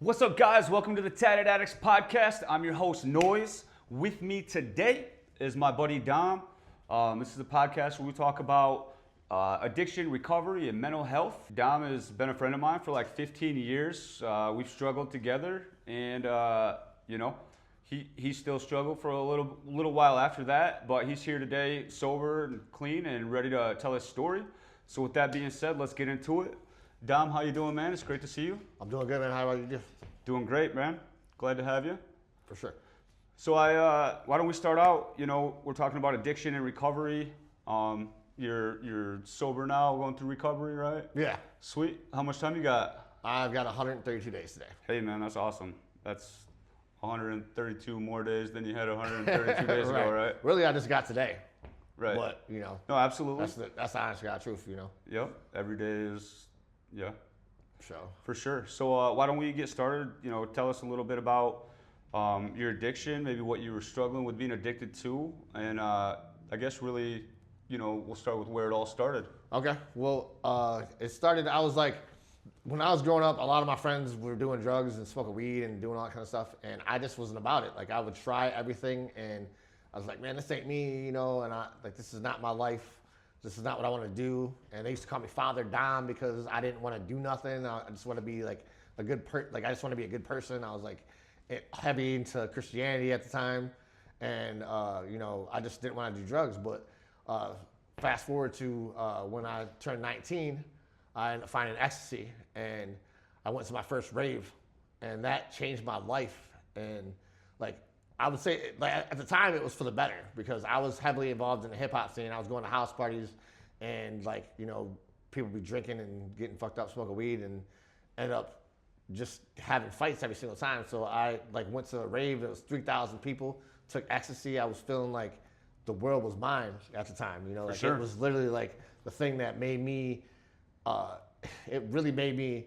What's up, guys? Welcome to the Tatted Addicts podcast. I'm your host, Noise. With me today is my buddy Dom. This is a podcast where we talk about addiction, recovery, and mental health. Dom has been a friend of mine for like 15 years. We've struggled together, and he still struggled for a little while after that. But he's here today, sober and clean, and ready to tell his story. So with that being said, let's get into it. Dom, how you doing, man? It's great to see you. I'm doing good, man. How about you? Doing great, man. Glad to have you. For sure. So why don't we start out? You know, we're talking about addiction and recovery. You're sober now, going through recovery, right? Yeah. Sweet. How much time you got? I've got 132 days today. Hey, man, that's awesome. That's 132 more days than you had 132 days right. ago, right? Really, I just got today. Right. But, No, absolutely. that's the honest God truth, Yep. Every day is, yeah. So. For sure. So why don't we get started? You know, tell us a little bit about your addiction, maybe what you were struggling with being addicted to, and I guess really, we'll start with where it all started. Okay. Well, it started, I was like, when I was growing up, a lot of my friends were doing drugs and smoking weed and doing all that kind of stuff, and I just wasn't about it. Like, I would try everything, and I was like, man, this ain't me, and this is not my life. This is not what I want to do. And they used to call me Father Dom because I didn't want to do nothing. I just want to be like I just want to be a good person. I was like heavy into Christianity at the time. And, I just didn't want to do drugs. But fast forward to when I turned 19, I ended up finding ecstasy. And I went to my first rave. And that changed my life. And I would say, at the time, it was for the better because I was heavily involved in the hip hop scene. I was going to house parties, and people be drinking and getting fucked up, smoking weed, and ended up just having fights every single time. So I went to a rave. It was 3,000 people. Took ecstasy. I was feeling like the world was mine at the time. Sure. It was literally the thing that made me. It really made me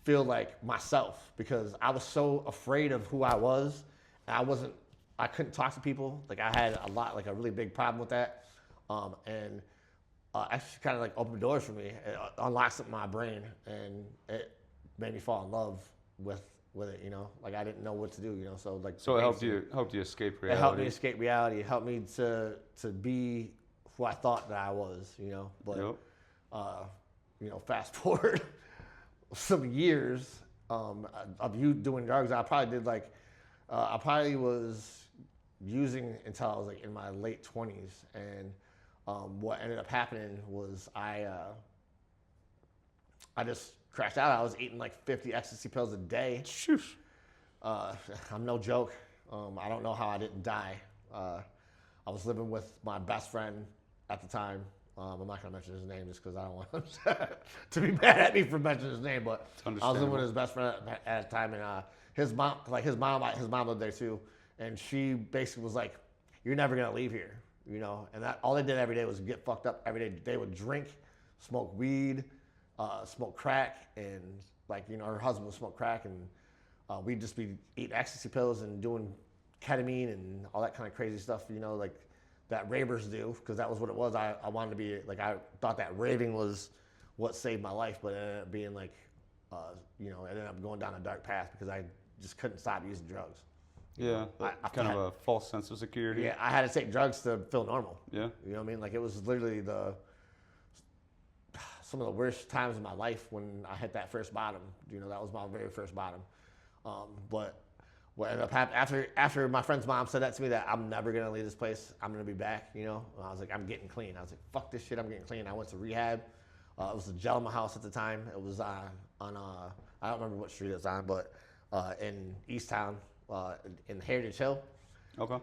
feel like myself because I was so afraid of who I was. I couldn't talk to people. I had a really big problem with that. And actually kind of opened doors for me. It unlocked something in my brain and it made me fall in love with it, I didn't know what to do, so So it helped you escape reality. It helped me escape reality. It helped me to be who I thought that I was, but, Yep. fast forward some years of you doing drugs, I probably did I probably was using until I was in my late 20s, and what ended up happening was I just crashed out. I was eating 50 ecstasy pills a day. Shoosh. I'm no joke. I don't know how I didn't die. I was living with my best friend at the time. I'm not gonna mention his name just because I don't want him to be mad at me for mentioning his name. But I was living with his best friend at the time, and his mom lived there too, and she basically was like, "You're never gonna leave here," And that all they did every day was get fucked up every day. They would drink, smoke weed, smoke crack, and her husband would smoke crack, and we'd just be eating ecstasy pills and doing ketamine and all that kind of crazy stuff, that ravers do, because that was what it was. I wanted to be I thought that raving was what saved my life, but it ended up being it ended up going down a dark path because I just couldn't stop using drugs. Yeah, kind of a false sense of security. Yeah, I had to take drugs to feel normal. Yeah. You know what I mean? It was literally some of the worst times in my life when I hit that first bottom. That was my very first bottom. But what ended up happening after my friend's mom said that to me, that I'm never gonna leave this place, I'm gonna be back. And I was like, I'm getting clean. I was like, fuck this shit, I'm getting clean. I went to rehab. It was a gel in my house at the time. It was on I don't remember what street it was on, but in Easttown, in Heritage Hill. Okay.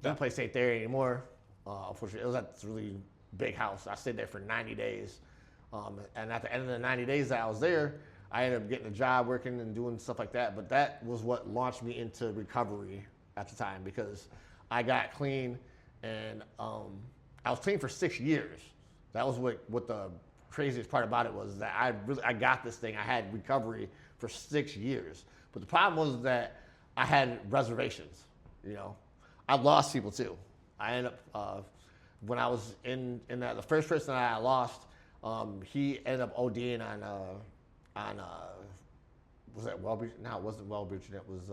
That place ain't there anymore. Unfortunately, it was at this really big house. I stayed there for 90 days. And at the end of the 90 days that I was there, I ended up getting a job working and doing stuff like that. But that was what launched me into recovery at the time because I got clean, and I was clean for 6 years. That was what the craziest part about it was, that I got this thing. I had recovery for 6 years. But the problem was that I had reservations, I lost people too. I ended up, when I was in that, the first person that I lost, he ended up ODing on was that Wellbutrin? No, it wasn't Wellbutrin. It was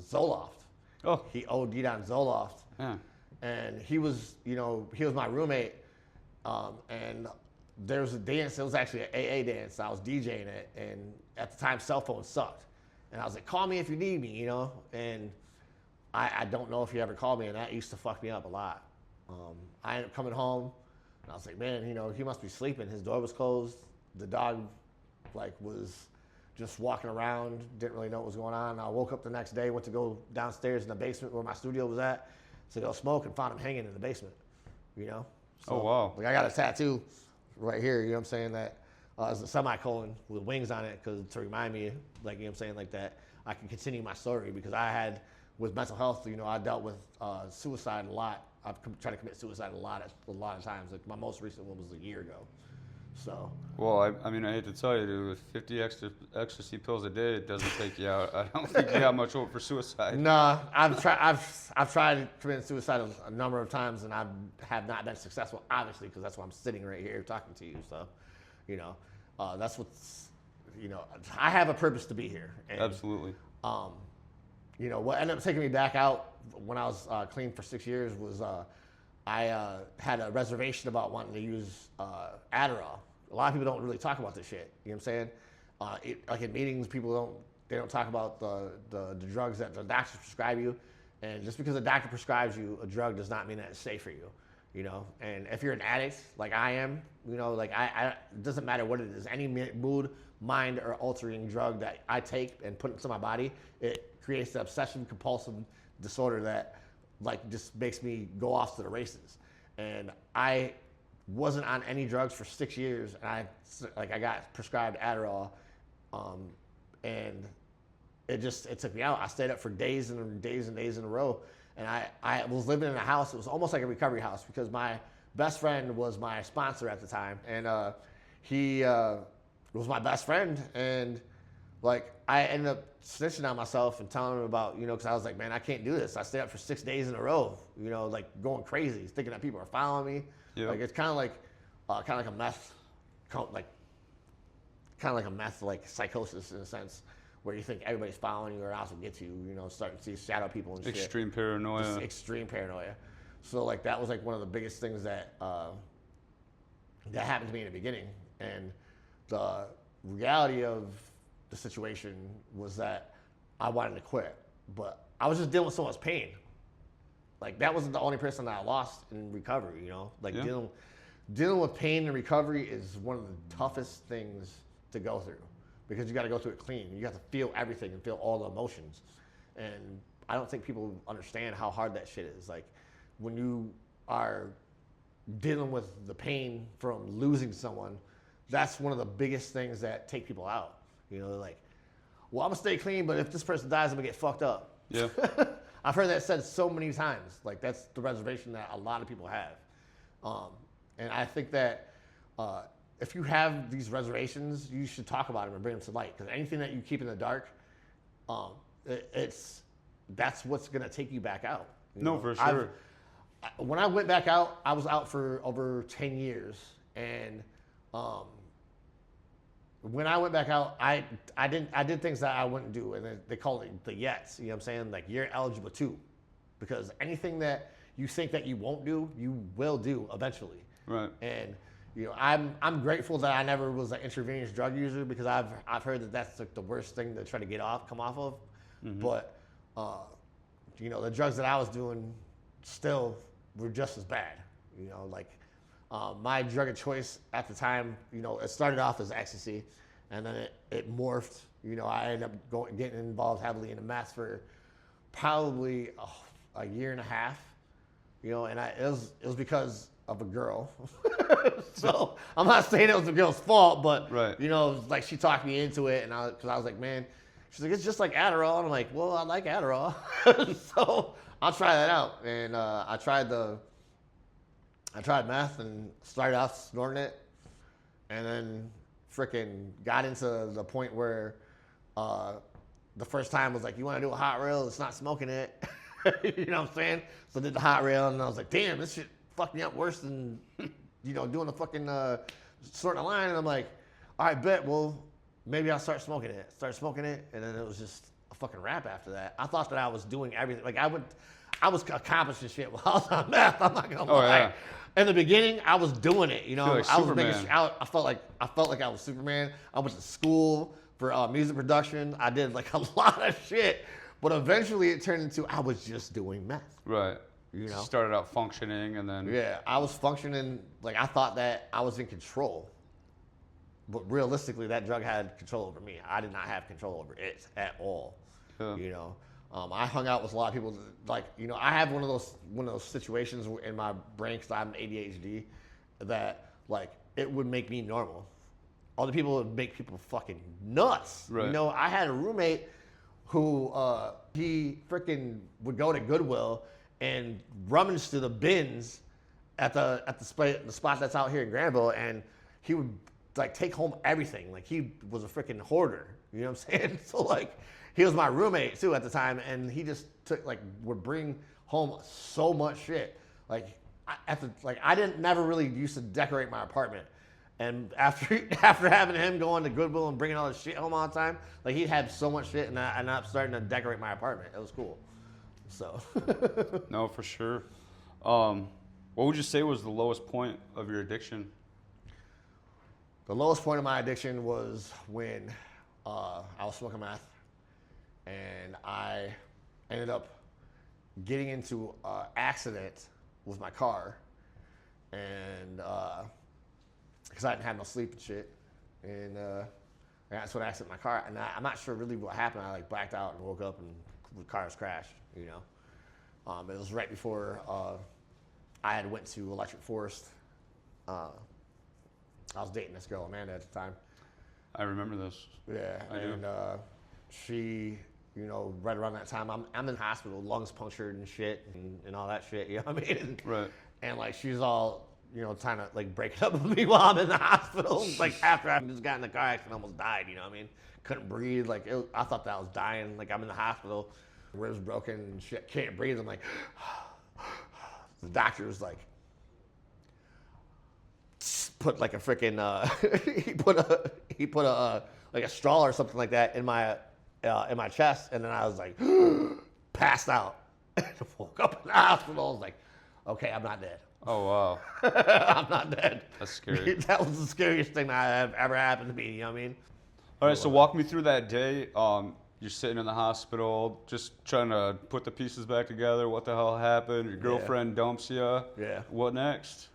Zoloft. Oh. He OD'd on Zoloft. Yeah. And he was, he was my roommate. And there was a dance. It was actually an AA dance. I was DJing it. And at the time, cell phones sucked. And I was like, call me if you need me, And I don't know if he ever called me. And that used to fuck me up a lot. I ended up coming home. And I was like, man, he must be sleeping. His door was closed. The dog, was just walking around. Didn't really know what was going on. I woke up the next day, went to go downstairs in the basement where my studio was at to go smoke, and found him hanging in the basement, So, Oh, wow. I got a tattoo right here, you know what I'm saying, that is a semicolon with wings on it to remind me, that I can continue my story, because I had, with mental health, I dealt with suicide a lot. I've tried to commit suicide a lot of times. Like, my most recent one was a year ago. So. Well, I mean, I hate to tell you, dude, with 50 ecstasy pills a day, it doesn't take you out. I don't think you have much hope for suicide. No, I've tried committing suicide a number of times, and I have not been successful, obviously, because that's why I'm sitting right here talking to you. So, that's what's, I have a purpose to be here. And, Absolutely. What ended up taking me back out when I was clean for 6 years was I had a reservation about wanting to use Adderall. A lot of people don't really talk about this shit. You know what I'm saying? Like in meetings, people don't talk about the drugs that the doctors prescribe you. And just because a doctor prescribes you a drug does not mean that it's safe for you. And if you're an addict like I am, it doesn't matter what it is. Any mood, mind, or altering drug that I take and put into my body, it creates the obsessive compulsive disorder that just makes me go off to the races. And I wasn't on any drugs for 6 years, and I got prescribed Adderall, and it took me out. I stayed up for days and days and days in a row, and I was living in a house. It was almost like a recovery house, because my best friend was my sponsor at the time, and he was my best friend, and I ended up snitching on myself and telling him about, because I was like, man, I can't do this. I stayed up for 6 days in a row, going crazy, thinking that people are following me. Yeah. It's kind of like a meth, psychosis in a sense, where you think everybody's following you or else will get you, starting to see shadow people and shit. Extreme paranoia. Just extreme paranoia. So that was one of the biggest things that happened to me in the beginning. And the reality of the situation was that I wanted to quit, but I was just dealing with so much pain. That wasn't the only person that I lost in recovery, Yeah. Dealing with pain in recovery is one of the toughest things to go through, because you got to go through it clean. You have to feel everything and feel all the emotions. And I don't think people understand how hard that shit is. When you are dealing with the pain from losing someone, that's one of the biggest things that take people out. Well, I'm gonna stay clean, but if this person dies, I'm gonna get fucked up. Yeah. I've heard that said so many times. That's the reservation that a lot of people have. And I think that if you have these reservations, you should talk about them and bring them to light. Because anything that you keep in the dark, that's what's gonna take you back out. For sure. When I went back out, I was out for over 10 years, and when I went back out, I did things that I wouldn't do, and they call it the yets. You know what I'm saying? You're eligible too, because anything that you think that you won't do, you will do eventually. Right. And I'm grateful that I never was an intravenous drug user, because I've heard that that's the worst thing to try to come off of. Mm-hmm. But the drugs that I was doing still were just as bad. My drug of choice at the time, it started off as ecstasy, and then it morphed. I ended up getting involved heavily in meth for probably a year and a half. And it was because of a girl. So I'm not saying it was the girl's fault, but right. She talked me into it, and because I was like, man, she's like, it's just like Adderall, and I'm like, well, I like Adderall, so I'll try that out. And I tried meth and started off snorting it, and then freaking got into the point where the first time was like, you want to do a hot rail? It's not smoking it. You know what I'm saying? So I did the hot rail, and I was like, damn, this shit fucked me up worse than, doing the fucking snorting a line. And I'm like, all right, bet, well, maybe I'll start smoking it. And then it was just a fucking rap after that. I thought that I was doing everything. Like I was accomplishing shit while I was on meth. I'm not gonna lie. Yeah. In the beginning, I was doing it. You know, Feel like I was Superman. making. I felt like I was Superman. I went to school for music production. I did like a lot of shit, but eventually it turned into I was just doing meth. Right. You know? Started out functioning and then. Yeah, I was functioning like I thought that I was in control. But realistically, that drug had control over me. I did not have control over it at all. Yeah. You know, I hung out with a lot of people. Like, you know, I have one of those situations in my brain because I'm ADHD that like it would make me normal. Other people would make people fucking nuts. Right. You know, I had a roommate who he freaking would go to Goodwill and rummage through the bins at the spot that's out here in Granville, and he would like take home everything. Like he was a freaking hoarder. You know what I'm saying? So like he was my roommate too at the time, and he just would bring home so much shit. Like I never really used to decorate my apartment. And after having him going to Goodwill and bringing all this shit home all the time, like he'd have so much shit, and I'm starting to decorate my apartment. It was cool. So. No, for sure. What would you say was the lowest point of your addiction? The lowest point of my addiction was when I was smoking meth, and I ended up getting into an accident with my car, and because I didn't have no sleep and shit, and I got into an accident in my car, and I'm not sure really what happened. I like blacked out and woke up, and the car was crashed. You know, it was right before I had went to Electric Forest. I was dating this girl, Amanda, at the time. I remember this. Yeah, I do. and she, you know, right around that time, I'm in the hospital, lungs punctured and shit, and all that shit. You know what I mean? Right. And like she's all, you know, trying to like break it up with me while I'm in the hospital. Like after I just got in the car accident, almost died. You know what I mean? Couldn't breathe. Like I thought that I was dying. Like I'm in the hospital, ribs broken and shit, can't breathe. I'm like, the doctor was like, put like a freaking he put a like a straw or something like that in my chest, and then I was like passed out. Woke up in the hospital. I was like, okay, I'm not dead. Oh, wow. I'm not dead. That's scary. That was the scariest thing that have ever happened to me. You know what I mean? All right, so walk me through that day. You're sitting in the hospital, just trying to put the pieces back together. What the hell happened? Your girlfriend dumps you. Yeah. What next?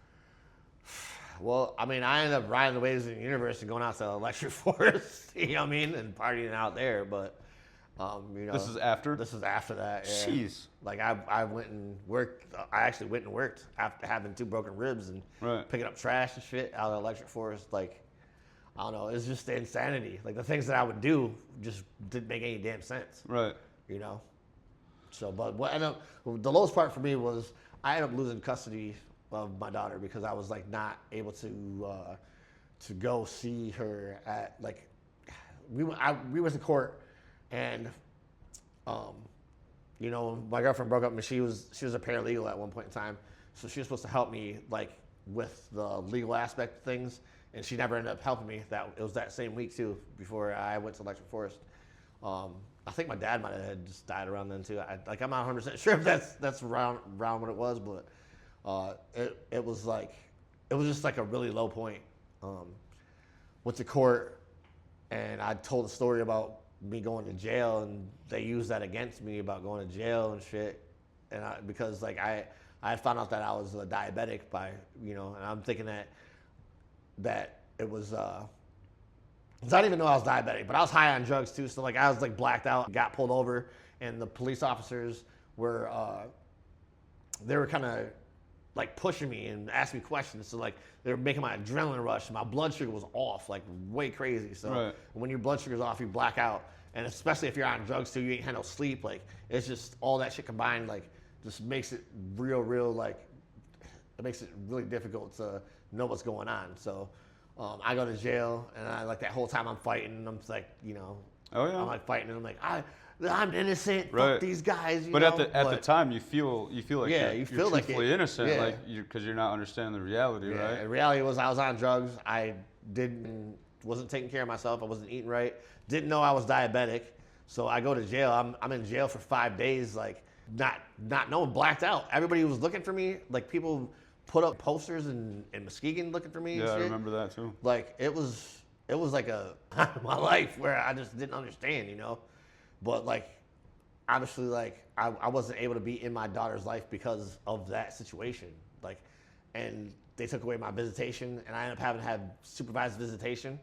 Well, I mean, I ended up riding the waves in the universe and going out to Electric Forest, you know what I mean, and partying out there. But, you know, This is after? This is after that. Yeah. Jeez. Like I went and worked. I actually went and worked after having 2 broken ribs and picking up trash and shit out of Electric Forest. Like, I don't know. It's just the insanity. Like the things that I would do just didn't make any damn sense. Right. You know. So, but what ended up, the lowest part for me was I ended up losing custody of my daughter because I was like not able to go see her at like we went to court, and you know, my girlfriend broke up and she was a paralegal at one point in time, so she was supposed to help me like with the legal aspect of things, and she never ended up helping me. It was that same week too before I went to Electric Forest. I think my dad might have just died around then too. I'm not 100% sure if that's around what it was, but it was just like a really low point. Went to court, and I told a story about me going to jail, and they used that against me about going to jail and shit. And because like I had found out that I was a diabetic by, you know, and I'm thinking that it was. 'Cause I didn't even know I was diabetic, but I was high on drugs too. So like I was like blacked out, got pulled over, and the police officers were they were kind of like pushing me and asking me questions. So like they were making my adrenaline rush, and my blood sugar was off, like way crazy. So when your blood sugar's off, you black out, and especially if you're on drugs too, you ain't had no sleep. Like it's just all that shit combined, like just makes it real like it makes it really difficult to know what's going on. So. I go to jail, and I like that whole time I'm fighting, and I'm like, you know, I'm like fighting, and I'm like, I'm innocent. Fuck these guys. But at the time, you feel like you feel like truthfully innocent, like because you're not understanding the reality, right? The reality was I was on drugs. I didn't wasn't taking care of myself. I wasn't eating right. Didn't know I was diabetic. So I go to jail. I'm in jail for 5 days, like not knowing, blacked out. Everybody was looking for me. Like people put up posters in Muskegon looking for me. And Yeah, shit. I remember that too. Like it was like a my life where I just didn't understand, But like obviously, like I wasn't able to be in my daughter's life because of that situation. Like, and they took away my visitation, and I ended up having to have supervised visitation.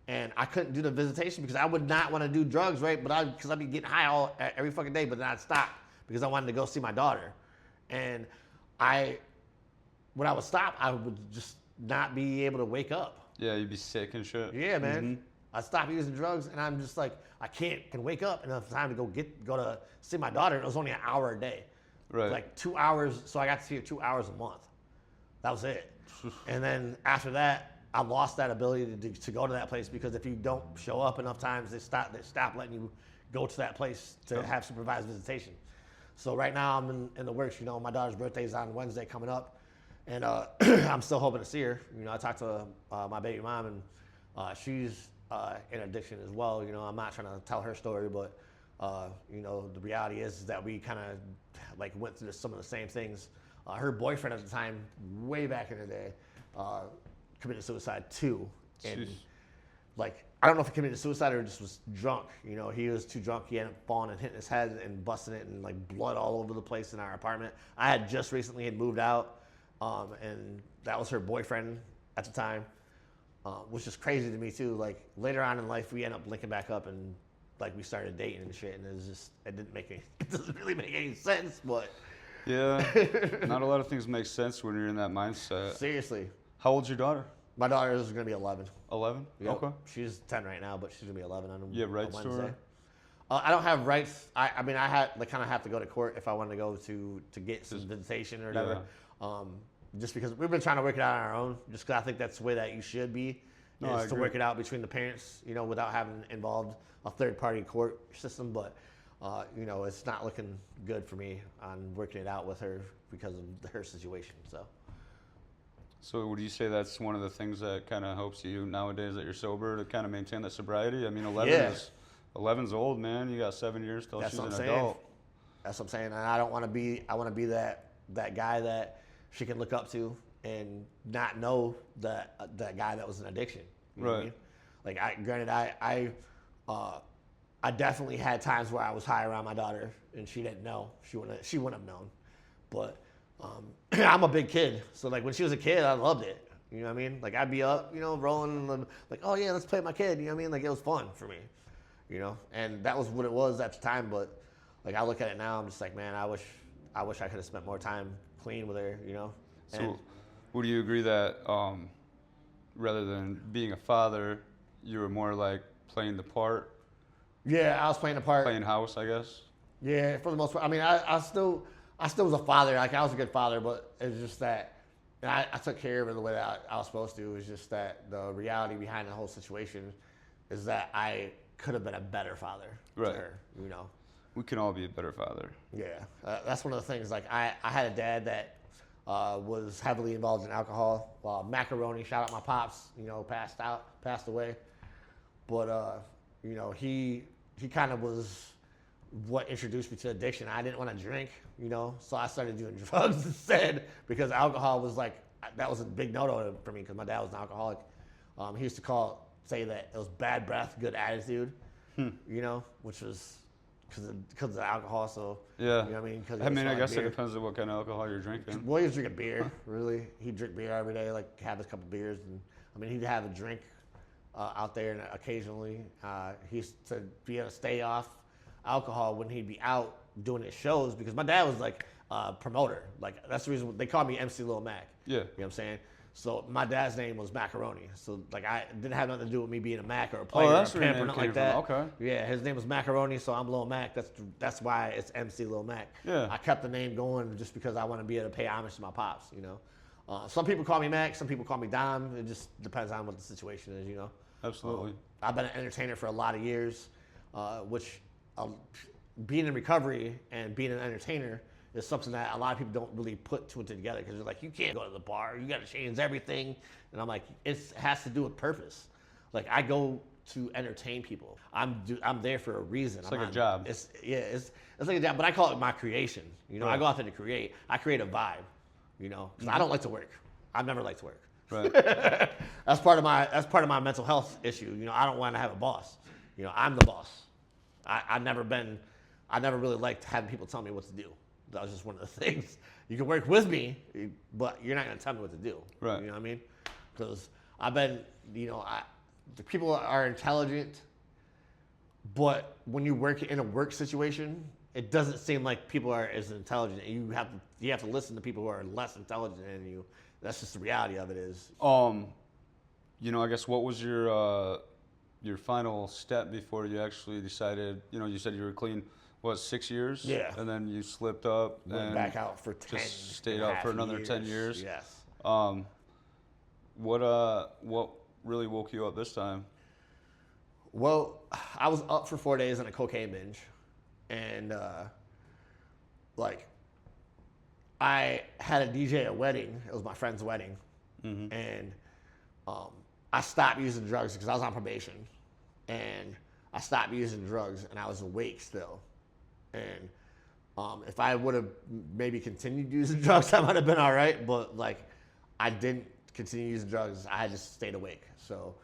And I couldn't do the visitation because I would not want to do drugs, right? But because I'd be getting high every fucking day, but then I'd stop because I wanted to go see my daughter. And when I would stop, I would just not be able to wake up. Yeah, you'd be sick and shit. Yeah, man. I stopped using drugs, and I'm just like, I can wake up enough time to go to see my daughter. And it was only an hour a day, Right. like 2 hours. So I got to see her 2 hours a month. That was it. And then after that, I lost that ability to go to that place because if you don't show up enough times, they stop letting you go to that place to have supervised visitation. So right now I'm in the works. My daughter's birthday is on Wednesday coming up, and I'm still hoping to see her. I talked to my baby mom, and she's in addiction as well. I'm not trying to tell her story, but the reality is that we kind of like went through some of the same things. Her boyfriend at the time, way back in the day, committed suicide too. And Jeez. like, I don't know if he committed suicide or just was drunk. He was too drunk. He ended up falling and hitting his head and busting it, and like blood all over the place in our apartment. I had just recently moved out, and that was her boyfriend at the time, which is crazy to me too. Like later on in life, we ended up linking back up, and like we started dating and shit, and it doesn't really make any sense, but. Yeah, not a lot of things make sense when you're in that mindset. Seriously. How old's your daughter? My daughter is going to be 11. 11? Yep. Okay. She's 10 right now, but she's going to be 11 on You have rights on to Wednesday. her? I don't have rights. I mean, I had kind of have to go to court if I wanted to go to get some visitation or whatever. Just because we've been trying to work it out on our own, just because I think that's the way that you should be, is to work it out between the parents, without having involved a third-party court system. But, it's not looking good for me on working it out with her because of her situation, So would you say that's one of the things that kind of helps you nowadays that you're sober to kind of maintain that sobriety? I mean, 11's old, man. You got 7 years till she's an adult. That's what I'm saying. And I want to be that guy that she can look up to and not know that guy that was an addiction. You know what I mean? Like I definitely had times where I was high around my daughter and she didn't know. She wouldn't have known. But I'm a big kid, so like when she was a kid, I loved it. You know what I mean? Like I'd be up, rolling, and like, oh yeah, let's play with my kid. You know what I mean? Like it was fun for me, And that was what it was at the time. But like I look at it now, I'm just like, man, I wish I could have spent more time clean with her. So, would you agree that rather than being a father, you were more like playing the part? Yeah, I was playing the part. Playing house, I guess. Yeah, for the most part. I mean, I still was a father. Like I was a good father, but it's just that I took care of her the way that I was supposed to. It was just that the reality behind the whole situation is that I could have been a better father to her. We can all be a better father. Yeah, that's one of the things. Like I had a dad that was heavily involved in alcohol. Macaroni, shout out my pops. Passed away. But he kind of was what introduced me to addiction. I didn't want to drink, so I started doing drugs instead because alcohol was like, that was a big no-no for me because my dad was an alcoholic. He used to say that it was bad breath, good attitude, which was because of the alcohol. So, yeah. You know what I mean? I guess it depends on what kind of alcohol you're drinking. Well, he was drinking beer, really. He'd drink beer every day, like have his couple beers. And I mean, he'd have a drink out there and occasionally. He used to be able to stay off alcohol when he'd be out doing his shows because my dad was like a promoter. Like that's the reason they called me MC Lil Mac. Yeah. You know what I'm saying? So my dad's name was Macaroni. So like I didn't have nothing to do with me being a Mac or a player or a pimp or nothing like that. Okay. Yeah, his name was Macaroni, so I'm Lil Mac. That's why it's MC Lil Mac. Yeah. I kept the name going just because I want to be able to pay homage to my pops, Some people call me Mac, some people call me Dom. It just depends on what the situation is, Absolutely. I've been an entertainer for a lot of years, which being in recovery and being an entertainer is something that a lot of people don't really put two and two together because they're like, you can't go to the bar, you got to change everything. And I'm like, it has to do with purpose. Like I go to entertain people. I'm there for a reason. It's like a job. It's like a job, but I call it my creation. You know, Right. I go out there to create. I create a vibe. You know, because I don't like to work. I've never liked to work. Right. That's part of my mental health issue. You know, I don't want to have a boss. You know, I'm the boss. I never really liked having people tell me what to do. That was just one of the things. You can work with me, but you're not going to tell me what to do. Right. You know what I mean? Because I've been, the people are intelligent, but when you work in a work situation, it doesn't seem like people are as intelligent. You have to listen to people who are less intelligent than you. That's just the reality of it is. I guess what was your final step before you actually decided? You said you were clean. What, 6 years? Yeah. And then you slipped up Went and back out for 10. just stayed out for another 10 years. Yes. What really woke you up this time? Well, I was up for 4 days on a cocaine binge, and I had a DJ at a wedding. It was my friend's wedding, and I stopped using drugs because I was on probation, and I stopped using drugs, and I was awake still, and if I would have maybe continued using drugs, I might have been all right. But I didn't continue using drugs. I just stayed awake. So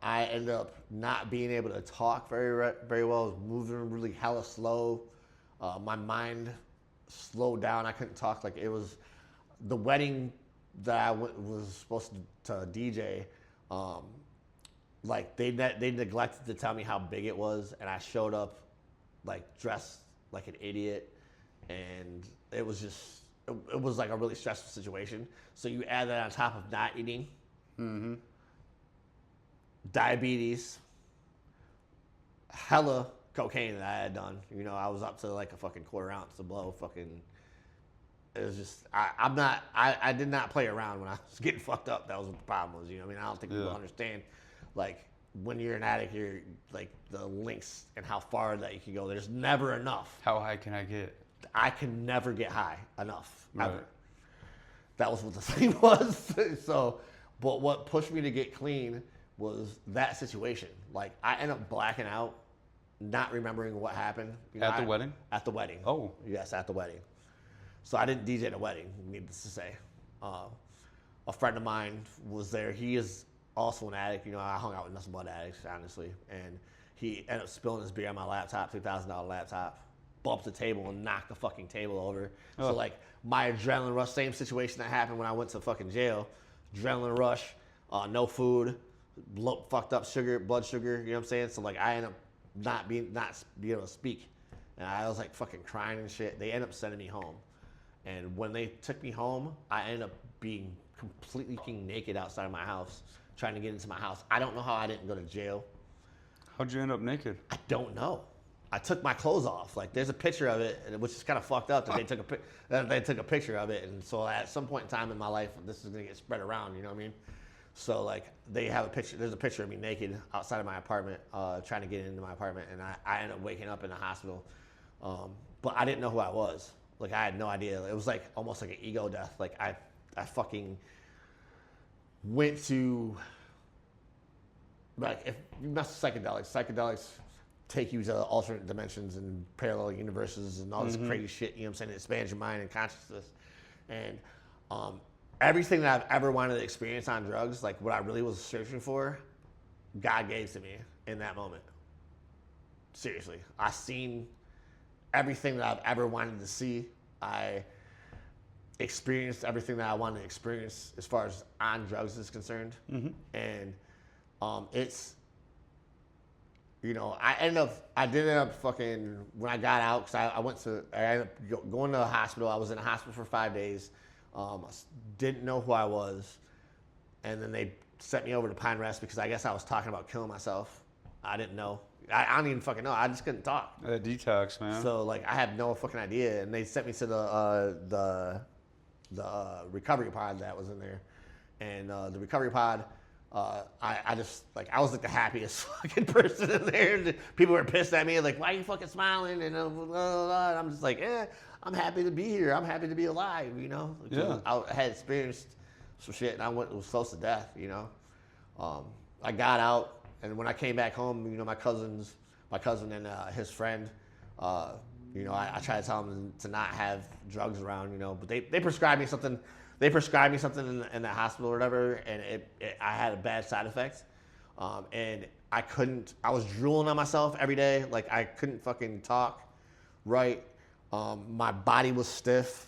I ended up not being able to talk very well. I was moving really hella slow. My mind slowed down. I couldn't talk. It was the wedding that I was supposed to DJ. They neglected to tell me how big it was, and I showed up dressed like an idiot, and it was a really stressful situation. So you add that on top of not eating, diabetes, hella cocaine that I had done. I was up to a fucking quarter ounce to blow. It was just I did not play around when I was getting fucked up. That was what the problem was. I don't think people understand when you're an addict, you're the links and how far that you can go. There's never enough. How high can I get? I can never get high enough, ever. Right. That was what the thing was. But what pushed me to get clean was that situation. I ended up blacking out, not remembering what happened. At the wedding? At the wedding. Oh. Yes, at the wedding. So I didn't DJ at a wedding, needless to say. A friend of mine was there. He is also an addict. I hung out with nothing but addicts, honestly. And he ended up spilling his beer on my laptop, $2,000 laptop, bumped the table and knocked the fucking table over. Oh. So my adrenaline rush, same situation that happened when I went to fucking jail. Adrenaline rush, no food, fucked up blood sugar, you know what I'm saying? So I ended up not being able to speak. And I was fucking crying and shit. They ended up sending me home. And when they took me home, I ended up being completely naked outside of my house, trying to get into my house. I don't know how I didn't go to jail. How'd you end up naked? I don't know. I took my clothes off. There's a picture of it, which is kind of fucked up that they took a picture of it. And so at some point in time in my life, this is gonna get spread around. You know what I mean? So they have a picture. There's a picture of me naked outside of my apartment, trying to get into my apartment, and I ended up waking up in the hospital. But I didn't know who I was. I had no idea. It was almost like an ego death. I fucking went to if you mess with psychedelics take you to alternate dimensions and parallel universes and all this crazy shit, you know what I'm saying? It expands your mind and consciousness. And everything that I've ever wanted to experience on drugs, what I really was searching for, God gave to me in that moment. Seriously. I seen everything that I've ever wanted to see. I experienced everything that I wanted to experience as far as on drugs is concerned. And it's, I did end up fucking, when I got out, because I ended up going to the hospital. I was in the hospital for 5 days. Didn't know who I was. And then they sent me over to Pine Rest because I guess I was talking about killing myself. I didn't know. I don't even fucking know. I just couldn't talk. Detox, man. So I had no fucking idea, and they sent me to the recovery pod that was in there, and the recovery pod, I just I was the happiest fucking person in there. And people were pissed at me, why are you fucking smiling? And blah, blah, blah. And I'm just I'm happy to be here. I'm happy to be alive. Yeah. I had experienced some shit, and was close to death. I got out, and when I came back home, my cousin and his friend, I tried to tell them to not have drugs around, but they prescribed me something. They prescribed me something in the hospital or whatever, and I had a bad side effect, and I was drooling on myself every day. Like, I couldn't fucking talk right. My body was stiff,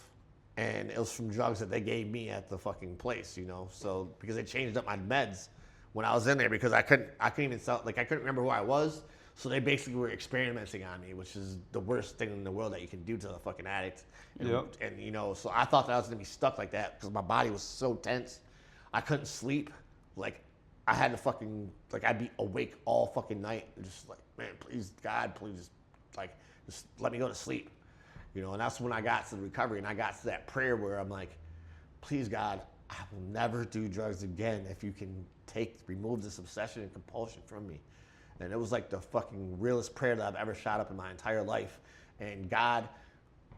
and it was from drugs that they gave me at the fucking place, So, because they changed up my meds when I was in there, because I couldn't even I couldn't remember who I was. So they basically were experimenting on me, which is the worst thing in the world that you can do to a fucking addict. And so I thought that I was gonna be stuck like that because my body was so tense. I couldn't sleep. Like, I had to fucking, I'd be awake all fucking night. Just like, man, please, God, please, just let me go to sleep. And that's when I got to the recovery, and I got to that prayer where I'm like, please, God, I will never do drugs again if you can remove this obsession and compulsion from me. And it was like the fucking realest prayer that I've ever shot up in my entire life. And God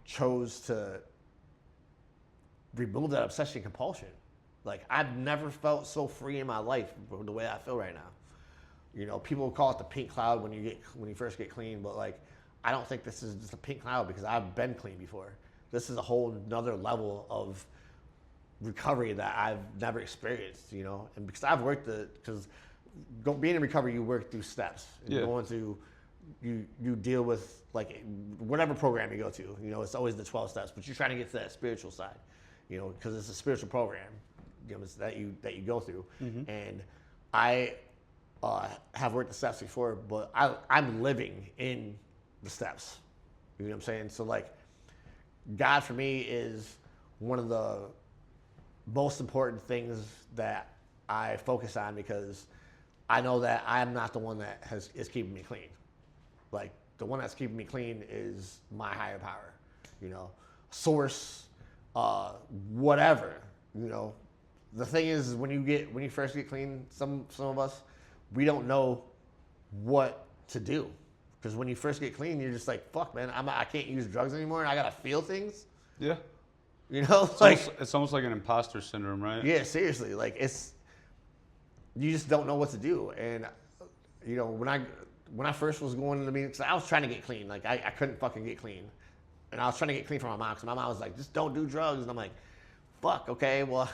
chose to remove that obsession and compulsion. Like, I've never felt so free in my life the way I feel right now. People call it the pink cloud when you first get clean, but I don't think this is just a pink cloud because I've been clean before. This is a whole nother level of recovery that I've never experienced, and because I've worked being in recovery, you work through steps. Yeah. Going through, you deal with whatever program you go to. It's always the 12 steps, but you're trying to get to that spiritual side. Because it's a spiritual program, that you go through. Mm-hmm. And I have worked the steps before, but I'm living in the steps. You know what I'm saying? So God for me is one of the most important things that I focus on because I know that I'm not the one that is keeping me clean. The one that's keeping me clean is my higher power, source, whatever, The thing is, when you first get clean, some of us, we don't know what to do. Because when you first get clean, you're just like, fuck, man, I can't use drugs anymore, and I gotta feel things. Yeah. It's almost like an imposter syndrome, right? Yeah, seriously. You just don't know what to do. And when I first was going to the meetings, I was trying to get clean. I couldn't fucking get clean. And I was trying to get clean from my mom, because my mom was like, just don't do drugs. And I'm like, fuck, okay, well,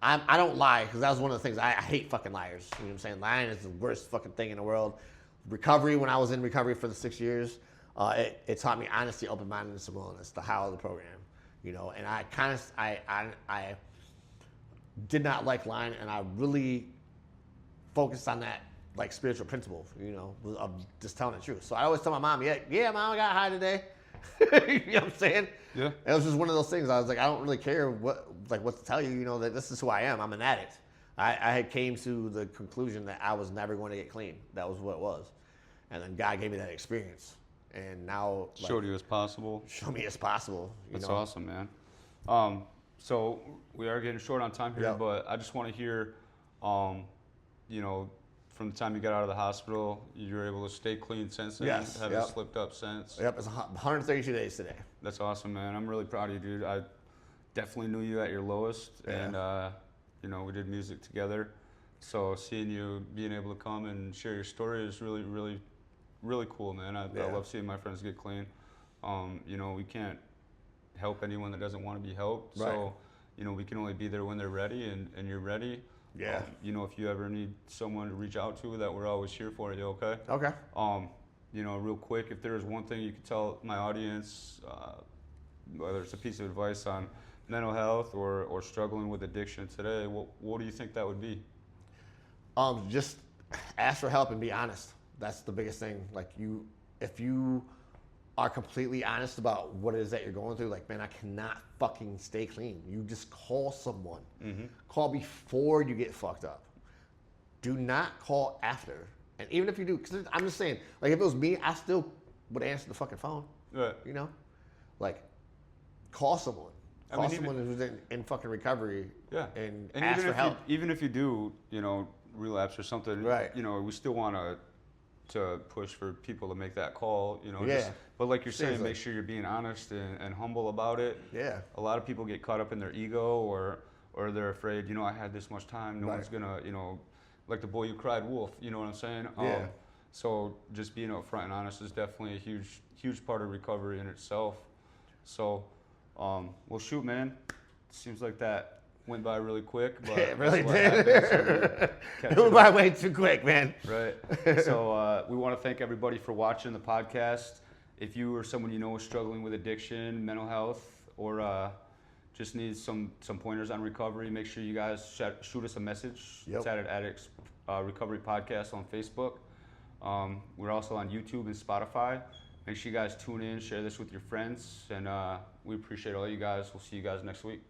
I don't lie, because that was one of the things. I hate fucking liars. You know what I'm saying? Lying is the worst fucking thing in the world. Recovery, when I was in recovery for the 6 years, it taught me honesty, open-mindedness, and willingness, the how of the program. And I did not like lying, and I really focused on that spiritual principle, of just telling the truth. So I always tell my mom, yeah, mom, I got high today. You know what I'm saying? Yeah. And it was just one of those things. I was like, I don't really care what to tell you, that this is who I am. I'm an addict. I had came to the conclusion that I was never going to get clean. That was what it was. And then God gave me that experience. And now showed you it's possible. Show me it's possible. That's awesome, man. So we are getting short on time here, but I just want to hear, from the time you got out of the hospital, you were able to stay clean since then. Yes. Haven't slipped up since. Yep. It's 132 days today. That's awesome, man. I'm really proud of you, dude. I definitely knew you at your lowest, and we did music together. So seeing you being able to come and share your story is really, really, really cool, man. I love seeing my friends get clean. We can't help anyone that doesn't want to be helped. Right. So, we can only be there when they're ready, and you're ready. Yeah. If you ever need someone to reach out to, that we're always here for you, okay? Okay. Real quick, if there is one thing you could tell my audience, whether it's a piece of advice on mental health or struggling with addiction today, what do you think that would be? Just ask for help and be honest. That's the biggest thing. If you are completely honest about what it is that you're going through, man, I cannot fucking stay clean. You just call someone. Mm-hmm. Call before you get fucked up. Do not call after. And even if you do, because I'm just saying, if it was me, I still would answer the fucking phone. Right. Call someone. Call someone who's in fucking recovery. Yeah. And ask for help. Even if you do, relapse or something, right. We still want to push for people to make that call, Yeah. But like you're saying, make sure you're being honest and humble about it. Yeah. A lot of people get caught up in their ego or they're afraid, I had this much time, no one's gonna, like the boy who cried wolf. You know what I'm saying? Yeah. So just being upfront and honest is definitely a huge part of recovery in itself. So, well, shoot, man. Seems like that went by really quick. But It really that's what did. happens, so It went by way too quick, man. Right. So we want to thank everybody for watching the podcast. If you or someone you know is struggling with addiction, mental health, or just needs some pointers on recovery, make sure you guys shoot us a message. Yep. Tatted Addicts Recovery Podcast on Facebook. We're also on YouTube and Spotify. Make sure you guys tune in, share this with your friends, and we appreciate all you guys. We'll see you guys next week.